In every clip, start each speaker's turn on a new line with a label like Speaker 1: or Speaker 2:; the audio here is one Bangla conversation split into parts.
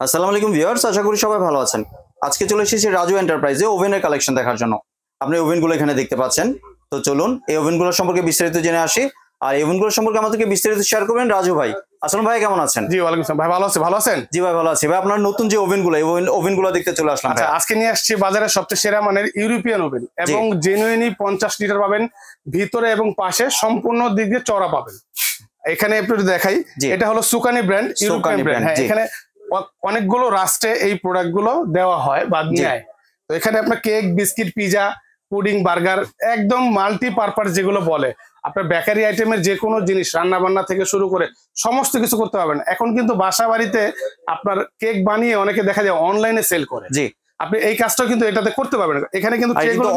Speaker 1: আসসালামু আলাইকুম ভিউয়ার্স, আশা করি সবাই ভালো আছেন। আজকে চলে এসেছি রাজু এন্টারপ্রাইজে ওভেনের কালেকশন দেখার জন্য। আপনি ওভেনগুলো এখানে দেখতে পাচ্ছেন। তো চলুন এই ওভেনগুলোর সম্পর্কে বিস্তারিত জেনে আসি। আর এই ওভেনগুলোর সম্পর্কে আমাদেরকে বিস্তারিত শেয়ার করবেন রাজু ভাই। আসসালাম ভাই, কেমন আছেন?
Speaker 2: জি ওয়ালাইকুম আসসালাম ভাই, ভালো আছেন? ভালো আছেন?
Speaker 1: জি ভাই, ভালো আছি ভাই। আপনার নতুন যে ওভেনগুলো, এই ওভেনগুলো দেখতে চলে আসলাম।
Speaker 2: আচ্ছা, আজকে নিয়ে আসছি বাজারের সবচেয়ে সেরা মানের ইউরোপিয়ান ওভেন এবং জেনুইনই 50 লিটার পাবেন, ভিতরে এবং পাশে সম্পূর্ণ দিক দিয়ে চড়া পাবেন। এখানে একটু দেখাই, এটা হলো সুকানি ব্র্যান্ড, ইউরোপিয়ান ব্র্যান্ড। হ্যাঁ, এখানে অনেকগুলো রাষ্ট্রে এই প্রোডাক্ট গুলো দেওয়া হয় বা নেয়। তো এখানে আপনার cake, biscuit, pizza, pudding, burger, একদম মাল্টি পারপাস যেগুলো বলে, আপনার বেকারি আইটেমের যে কোনো জিনিস রান্না বান্না থেকে শুরু করে সমস্ত কিছু করতে পারবেন। এখন কিন্তু বাসা বাড়িতে আপনার কেক বানিয়ে অনেকে দেখা যায় অনলাইনে সেল করে।
Speaker 1: জি,
Speaker 2: আপনি এই কাজটাও কিন্তু এটাতে করতে পারবেন। এখানে কিন্তু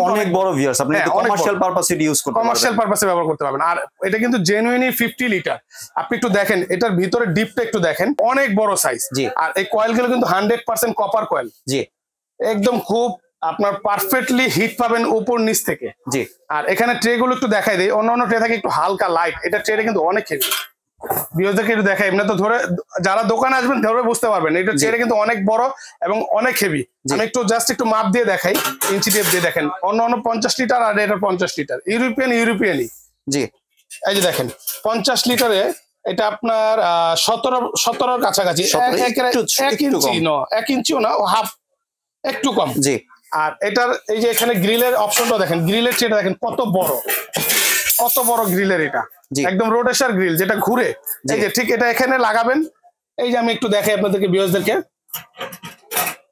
Speaker 1: অনেক বড় ভিউয়ার্স, আপনি কমার্শিয়াল পারপাসে ইউজ করতে পারবেন,
Speaker 2: কমার্শিয়াল পারপাসে ব্যবহার করতে পারবেন। আর এটা কিন্তু জেনুইনলি 50 লিটার। আপনি একটু দেখেন, এটার ভিতরে ডিপটা একটু দেখেন, অনেক বড় সাইজ। আর এই কয়েলগুলো কিন্তু 100% কপার কয়েল। জি, একদম খুব আপনার পারফেক্টলি হিট পাবেন উপর নিচ থেকে। জি, আর এখানে ট্রে গুলো একটু দেখাই দেয়, অন্য ট্রে থাকে একটু হালকা লাইট, এটা ট্রেটা কিন্তু অনেক হেভি। ভিউয়ারদেরকে একটু দেখাই, এমনি তো ধরে যারা দোকানে আসবেন ধরে বুঝতে পারবেন এটা ট্রেটা কিন্তু অনেক বড় এবং অনেক হেভি। আমি একটু জাস্ট একটু মাপ দিয়ে দেখাই, ইঞ্চি টেপ দিয়ে দেখেন। অন্য 50 লিটার আর এটা 50 লিটার। ইউরোপিয়ানই। জি, এই যে দেখেন 50 লিটারে এটা আপনার 17 কাছাকাছি, 1 ইঞ্চিও না, হাফ, একটু কম। জি, আর এটার এই যে এখানে গ্রিলের অপশনটা দেখেন, গ্রিলের ট্রেটা দেখেন কত বড় গ্রিলের। এটা একদম রোটেশন গ্রিল যেটা ঘুরে। এই যে ঠিক এটা এখানে লাগাবেন। এই যে আমি একটু দেখাই আপনাদেরকে, ভিউয়ারদেরকে,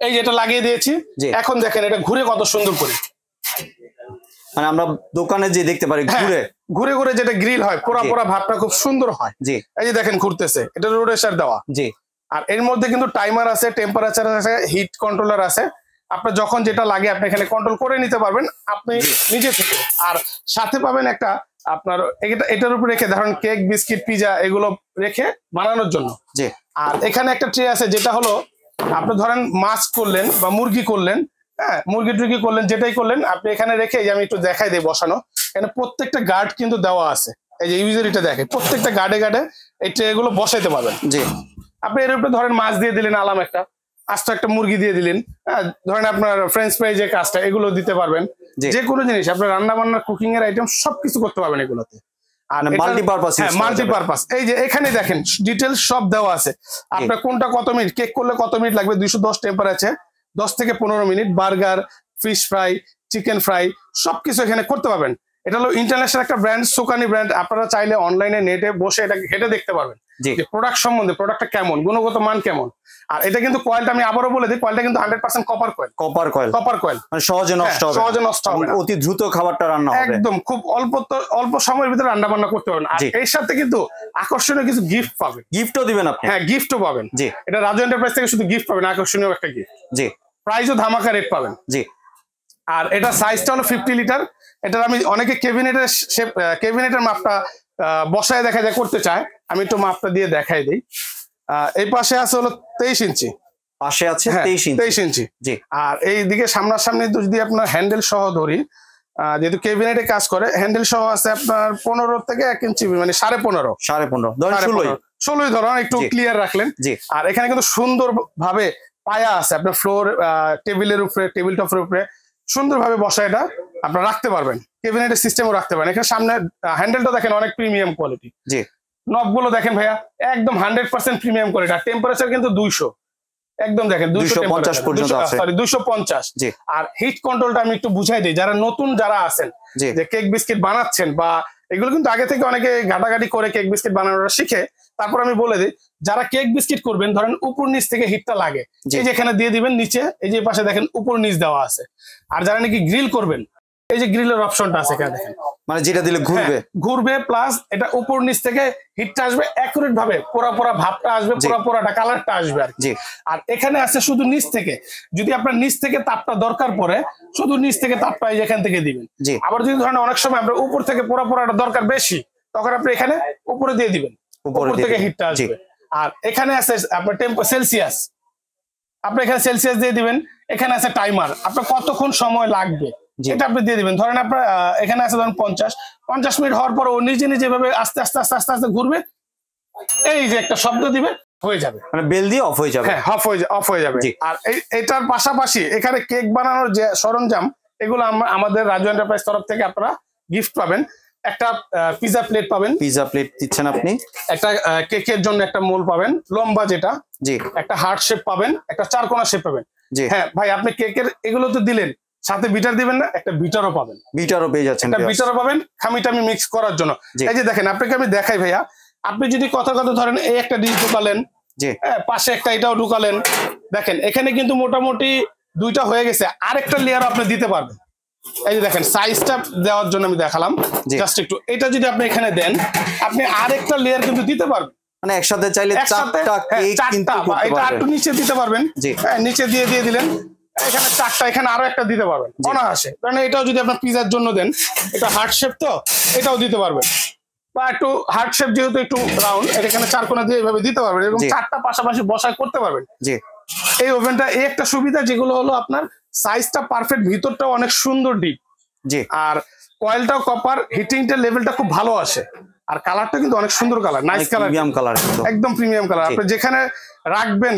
Speaker 2: এই যে এটা লাগিয়ে দিয়েছি। এখন দেখেন এটা ঘুরে কত সুন্দর করে,
Speaker 1: মানে আমরা দোকানে যে দেখতে পারি
Speaker 2: ঘুরে ঘুরে যেটা গ্রিল হয়, পোড়া ভাবটা খুব সুন্দর হয়। জি, এই যে দেখেন ঘুরতেছে, এটা রোটেশন দেওয়া। জি, আর এর মধ্যে কিন্তু টাইমার আছে, টেম্পারেচার আছে, হিট কন্ট্রোলার আছে। আপনার যখন যেটা লাগে আপনি এখানে কন্ট্রোল করে নিতে পারবেন আপনি নিজে থেকে। আর সাথে পাবেন একটা আপনার এটার উপর রেখে ধরেন কেক, বিস্কিট, পিজা এগুলো রেখে বানানোর জন্য। জি, আর এখানে একটা ট্রে আছে যেটা হলো আপনি ধরেন মাছ করলেন বা মুরগি করলেন, হ্যাঁ মুরগি টুরগি করলেন, যেটাই করলেন আপনি এখানে রেখে, আমি একটু দেখাই দিই বসানো। এখানে প্রত্যেকটা গার্ড কিন্তু দেওয়া আছে। এই যে ইউজারিটা দেখে, প্রত্যেকটা গার্ডে এই ট্রে গুলো বসাইতে পারবেন। জি, আপনি এর উপরে ধরেন মাছ দিয়ে দিলেন, আলাম একটা মুরগি দিয়ে দিলেন, হ্যাঁ ধরেন আপনার ফ্রেঞ্চ ফ্রাই যে কাজটা, এগুলো দিতে পারবেন। যে কোনো জিনিস আপনার রান্না বান্নার কুকিং এর আইটেম সবকিছু করতে পারবেন এগুলোতে। আর মাল্টিপারপাস এই যে এখানে দেখেন ডিটেলস সব দেওয়া আছে। আপনার কোনটা কত মিনিট, কেক করলে কত মিনিট লাগবে, 210 টেম্পারেচার 10 থেকে 15 minute, burger, fish fry, chicken fry সবকিছু এখানে করতে পারবেন। এটা হলো ইন্টারন্যাশনাল একটা ব্র্যান্ড, সুকানি ব্র্যান্ড। আপনারা চাইলে অনলাইনে নেটে বসে এটা ঘেটে দেখতে পারবেন যে প্রোডাক্ট সম্বন্ধে, প্রোডাক্টটা কেমন, গুণগত মান কেমন। আর এটা কিন্তু কয়েলটা আমি আবারও বলে দিই, কয়েলটা কিন্তু 100% কপার কয়েল, মানে সহজে নষ্ট হবে না,
Speaker 1: অতি দ্রুত খাবারটা রান্না হবে,
Speaker 2: একদম খুব অল্প সময়ের ভিতরে রান্না বান্না করতে পারবেন। আর এর সাথে কিন্তু আকর্ষণীয় কিছু গিফট পাবেন,
Speaker 1: গিফটও দিবেন আপনি।
Speaker 2: হ্যাঁ, গিফটও পাবেন। জি, এটা রাজু এন্টারপ্রাইজ থেকে শুধু গিফট পাবেন, আকর্ষণীয় একটা গিফট। জি, প্রাইসও ধামাকা রেট পাবেন। জি, আর এটা সাইজটা হলো 50 লিটার। এটার আমি অনেকে কেবিনেটের মাপটা বসায় দেখা যায় করতে চায়, আমি একটু মাপটা দিয়ে দেখাই দিই। এই পাশে আছে হলো 23 ইঞ্চি,
Speaker 1: পাশে আছে 23
Speaker 2: ইঞ্চি। জি, আর এই দিকে সামনাসামনি যদি আপনার হ্যান্ডেল সহ ধরি, যেহেতু কেবিনেটে কাজ করে, হ্যান্ডেল সহ আছে আপনার 15 থেকে 1 ইঞ্চি, মানে 15.5 16 ধরুন, একটু ক্লিয়ার রাখলেন। জি, আর এখানে কিন্তু সুন্দর ভাবে পায়া আছে, আপনার ফ্লোর, টেবিলের উপরে, টেবিল টপের উপরে সুন্দরভাবে বসা এটা আপনারা রাখতে পারবেন। কেবিনেটের সিস্টেমও রাখতে পারেন। এখানে সামনে হ্যান্ডেলটা দেখেন অনেক প্রিমিয়াম কোয়ালিটি। জি, নবগুলো দেখেন ভাইয়া, একদম 100% প্রিমিয়াম কোয়ালিটি। আর টেম্পারেচার কিন্তু 200, একদম দেখেন 250 পর্যন্ত আছে, সরি 250। জি, আর হিট কন্ট্রোলটা আমি একটু বুঝাই দিই, যারা নতুন যারা আছেন, যে কেক বিস্কিট বানাচ্ছেন, বা এগুলো কিন্তু আগে থেকে অনেকে ঘাটাঘাটি করে কেক বিস্কিট বানানোটা শিখে, তারপর আমি বলে দিই, যারা কেক বিস্কিট করবেন ধরেন উপর নিচ থেকে হিটটা লাগে, এই যে এখানে দিয়ে দিবেন নিচে, এই যে পাশে দেখেন উপর নিচ দেওয়া আছে। আর যারা নাকি গ্রিল করবেন, এই যে গ্রিলের অপশনটা আছে এখানে দেখেন,
Speaker 1: মানে যেটা দিলে
Speaker 2: ঘুরবে, প্লাস এটা উপর নিচ থেকে হিটটা আসবে একুরেট ভাবে, পোড়া ভাবটা আসবে, পোড়াটা কালারটা আসবে আর কি। আর এখানে আছে শুধু নিচ থেকে, যদি আপনার নিচ থেকে তাপটা দরকার পড়ে, শুধু নিচ থেকে তাপটা এখান থেকে দিবেন। আবার যদি ধরেন অনেক সময় আপনার উপর থেকে পোড়াটা দরকার বেশি, তখন আপনি এখানে উপরে দিয়ে দিবেন, উপর থেকে হিটটা আসবে। আর এখানে আছে আপনার সেলসিয়াস, আপনি এখানে সেলসিয়াস দিয়ে দিবেন। এখানে আছে টাইমার, আপনার কতক্ষণ সময় লাগবে এটা আপনি দিয়ে দিবেন। ধরেন আপনার এখানে আছে ধরেন 50 মিনিট হওয়ার পর ও নিজে ভাবে আস্তে আস্তে ঘুরবে, এই যে একটা শব্দ দিবে, হয়ে যাবে,
Speaker 1: মানে বেল দিয়ে অফ হয়ে যাবে।
Speaker 2: হ্যাঁ, অফ হয়ে যাবে। আর এটার পাশাপাশি এখানে কেক বানানোর যে সরঞ্জাম, এগুলো আমাদের রাজু এন্টারপ্রাইজ তরফ থেকে আপনারা গিফট পাবেন। একটা পিজা প্লেট পাবেন,
Speaker 1: পিজা প্লেট দিচ্ছেন আপনি।
Speaker 2: একটা কেকের জন্য একটা মোল পাবেন লম্বা যেটা,
Speaker 1: জি। একটা
Speaker 2: হার্ট শেপ পাবেন, একটা চারকোনা শেপ পাবেন। হ্যাঁ ভাই, আপনি কেকের এগুলো তো দিলেন, সাথে বিটার দিবেন না, একটা বিটারও পাবেন।
Speaker 1: বিটারও পেয়ে যাচ্ছেন,
Speaker 2: একটা বিটারও পাবেন খামিটামি মিক্স করার জন্য। এই যে দেখেন, আপনাকে আমি দেখাই ভাইয়া, আপনি যদি কথা ধরেন এই একটা ডিশ ঢুকালেন, পাশে একটা এটাও ঢুকালেন, দেখেন এখানে কিন্তু মোটামুটি দুইটা হয়ে গেছে, আরেকটা লেয়ার আপনি দিতে পারবেন। এই যে দেখেন, সাইজটা দেওয়ার জন্য আমি দেখালাম জাস্ট একটু। এটা যদি আপনি এখানে দেন, আপনি আরেকটা লেয়ার কিন্তু দিতে পারবেন,
Speaker 1: মানে একসাথে চাইলে চারটা কেক কিন্তু করতে পারবেন।
Speaker 2: এটা একটু নিচে দিতে পারবেন, নিচে দিয়ে দিলেন, এখানে চারটা, এখানে আরো একটা দিতে পারবেন অনায়াসে। কারণ এটাও যদি আপনার পিজার জন্য দেন, এটা হার্ট শেপ, তো এটাও দিতে পারবেন। বা একটু হার্ট শেপ যেহেতু একটু রাউন্ড, এখানে চারকোনা দিয়ে এইভাবে দিতে পারবেন এবং চারটা পাশাপাশি বসায় করতে পারবেন। এই ওভেনটা এই একটা সুবিধা, যেগুলো হলো আপনার সাইজটা পারফেক্ট, ভিতরটাও অনেক সুন্দর ডিপ, আর কয়েলটাও কপার, হিটিংটা লেভেলটা খুব ভালো আসে, আর কালারটা কিন্তু অনেক সুন্দর কালার, নাইস কালার, একদম প্রিমিয়াম কালার। আপনি যেখানে রাখবেন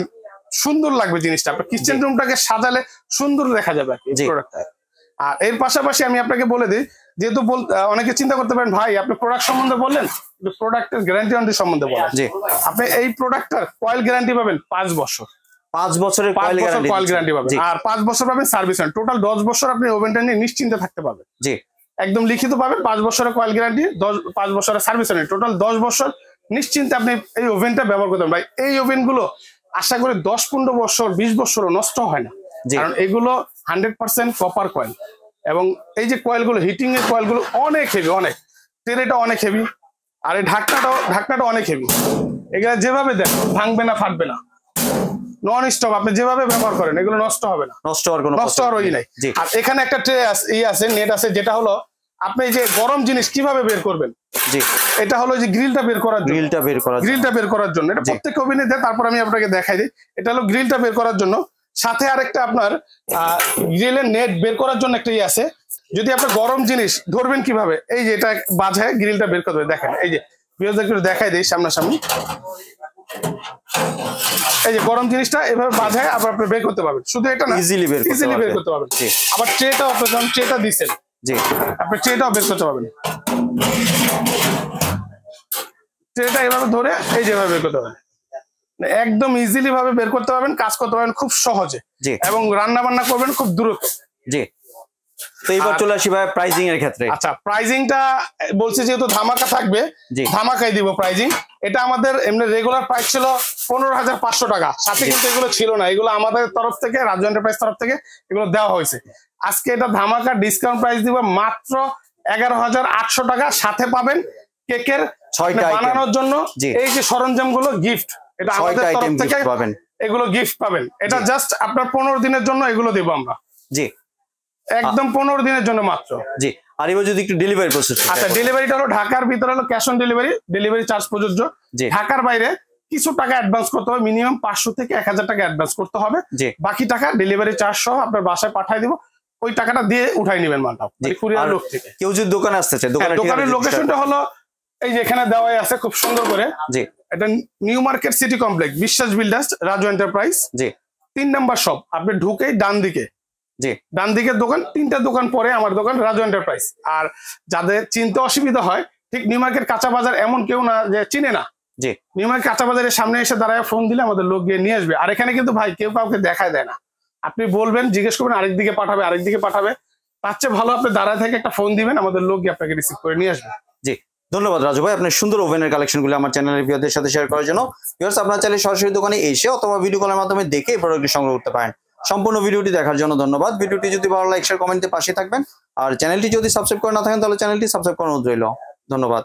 Speaker 2: সুন্দর লাগবে জিনিসটা, আপনার কিচেন রুমটাকে সাজালে সুন্দর দেখা যাবে আর কি প্রোডাক্টটা। আর এর পাশাপাশি আমি আপনাকে বলে দিই, যেহেতু অনেকে চিন্তা করতে পারেন ভাই আপনি প্রোডাক্ট সম্বন্ধে বললেন, প্রোডাক্টের গ্যারান্টি ওয়ারেন্টি সম্বন্ধে বলেন। আপনি এই প্রোডাক্টটার কয়েল গ্যারান্টি পাবেন 5 বছর,
Speaker 1: 5 বছরের কয়েল
Speaker 2: গ্যারান্টি পাবেন, আর 5 বছর পাবেন সার্ভিস ওয়ারেন্টি। টোটাল 10 বছর আপনি ওভেনটা নিয়ে নিশ্চিন্তে থাকতে পারবেন। একদম লিখিত পাবেন 5 বছরের কয়েল গ্যারান্টি, 5 বছরের সার্ভিস ওয়ারেন্টি, টোটাল 10 বছর নিশ্চিন্তে আপনি এই ওভেনটা ব্যবহার করতে পারেন। ভাই এই ওভেন গুলো আশা করি 10-15 বছর 20 বছরও নষ্ট হয় না, কারণ এগুলো 100% কপার কয়েল, এবং এই যে কয়েল গুলো, হিটিং এর কয়েল গুলো অনেক হেভি, অনেক ট্রেটা অনেক হেভি, আর এই ঢাকনাটা অনেক হেভি। এগুলো যেভাবে দেন ভাঙবে না, ফাটবে না, নন স্টপ, আপনি যেভাবে ব্যবহার করেন এগুলো নষ্ট হবে না, নষ্ট হওয়ার ওই নাই। আর এখানে একটা ট্রে আছে, নেট আছে, যেটা হলো আপনি যে গরম জিনিস কিভাবে বের করবেন, এটা হলো যে গ্রিলটা বের করার জন্য, এটা প্রত্যেক ওভেনে দেয়। তারপর আমি আপনাকে দেখাই দিই, এটা হলো গ্রিলটা বের করার জন্য, সাথে আরেকটা আপনার গ্রিলের নেট বের করার জন্য একটা আছে। যদি আপনি গরম জিনিস ধরবেন কিভাবে, এই যে এটা বাঁধায় গ্রিলটা বের করতে হবে, দেখেন এই যে একটু দেখাই দিই সামনাসামনি, এই যে গরম জিনিসটা এভাবে বাঁধায় আবার আপনি বের করতে পারবেন, শুধু এটা না, ইজিলি বের করতে পারবেন। আবার ট্রেটাও আপনি যখন ট্রেটা দিচ্ছেন, আপনি ট্রেটাও বের করতে পারবেন, ট্রেটা এভাবে ধরে এই যেভাবে বের করতে পারবেন, একদম ইজিলি ভাবে বের করতে পারবেন, কাজ করতে পারবেন খুব সহজে, এবং রান্না বান্না করবেন খুব দ্রুত।
Speaker 1: তো এইবার চলে আসি ভাই প্রাইজিং এর ক্ষেত্রে।
Speaker 2: আচ্ছা, প্রাইজিংটা বলছি যেহেতু ধামাকা থাকবে, ধামাকাই দিব প্রাইজিং। এটা আমাদের এমনি রেগুলার প্রাইস ছিল 15,500 টাকা, সাথে কিন্তু এগুলো ছিল না, এগুলো আমাদের তরফ থেকে, রাজু এন্টারপ্রাইজ তরফ থেকে এগুলো দেওয়া হয়েছে। আজকে এটা ধামাকা ডিসকাউন্ট প্রাইস দিব মাত্র 11,800 টাকা, সাথে পাবেন কেকের 6টা বানানোর জন্য এই যে সরঞ্জাম গুলো গিফট, এটা আমাদের তরফ থেকে পাবেন, এগুলো গিফট পাবেন। এটা জাস্ট আপনার 15 দিনের জন্য এগুলো দেব আমরা, একদম 15 দিনের জন্য মাত্র।
Speaker 1: আর এবার যদি একটু ডেলিভারি প্রসেস।
Speaker 2: আচ্ছা, ডেলিভারিটা হলো ঢাকার ভিতরে হলো cash on delivery, delivery charge প্রযোজ্য। ঢাকার বাইরে কিছু টাকা অ্যাডভান্স করতে হবে, মিনিমাম 500 থেকে 1000 টাকা অ্যাডভান্স করতে হবে, বাকি টাকা ডেলিভারি চার্জ সহ আপনার বাসায় পাঠিয়ে দিব, ওই টাকাটা দিয়ে উঠাই নেবেন মালটা কুরিয়ার লোক থেকে।
Speaker 1: কেউ যদি দোকানে আসতে চায়,
Speaker 2: দোকানের লোকেশনটা হলো এই যে এখানে দেওয়াই আছে খুব সুন্দর করে, এটা নিউ মার্কেট সিটি কমপ্লেক্স, বিশ্বাস builders, Raju enterprise, 3 number shop. আপনি ঢুকেই ডান দিকের দোকান, 3টা দোকান পরে আমার দোকান রাজু এন্টারপ্রাইজ। আর যাদের চিনতে অসুবিধা হয়, ঠিক নিউ মার্কেট কাঁচা বাজার এমন কেউ না যে চিনে না, নিউ মার্কেট কাঁচা বাজারের সামনে এসে দাঁড়ায় ফোন দিলে আমাদের লোক গিয়ে নিয়ে আসবে। আর এখানে কিন্তু ভাই কেউ কাউকে দেখায় দেয় না, আপনি বলবেন, জিজ্ঞেস করবেন, আরেকদিকে পাঠাবে, তার চেয়ে ভালো আপনি দাঁড়ায় থেকে একটা ফোন দিবেন, আমাদের লোক গিয়ে আপনাকে রিসিভ করে নিয়ে আসবে।
Speaker 1: ধন্যবাদ রাজু ভাই, আপনার সুন্দর ওভেনের কালেকশনগুলো আমার চ্যানেলের ভিউয়ারদের সাথে শেয়ার করার জন্য। ভিউয়ার্স, আপনারা চাইলে সরাসরি দোকানে এসে অথবা ভিডিও কলের মাধ্যমে দেখে এই প্রোডাক্টটি সংগ্রহ করতে পারেন। সম্পূর্ণ ভিডিওটি দেখার জন্য ধন্যবাদ। ভিডিওটি যদি ভালো লাগে, শেয়ার, কমেন্টে পাশে থাকবেন, আর চ্যানেলটি যদি সাবস্ক্রাইব করে না থাকেন তাহলে চ্যানেলটি সাবস্ক্রাইব করার অনুরোধ রইল। ধন্যবাদ।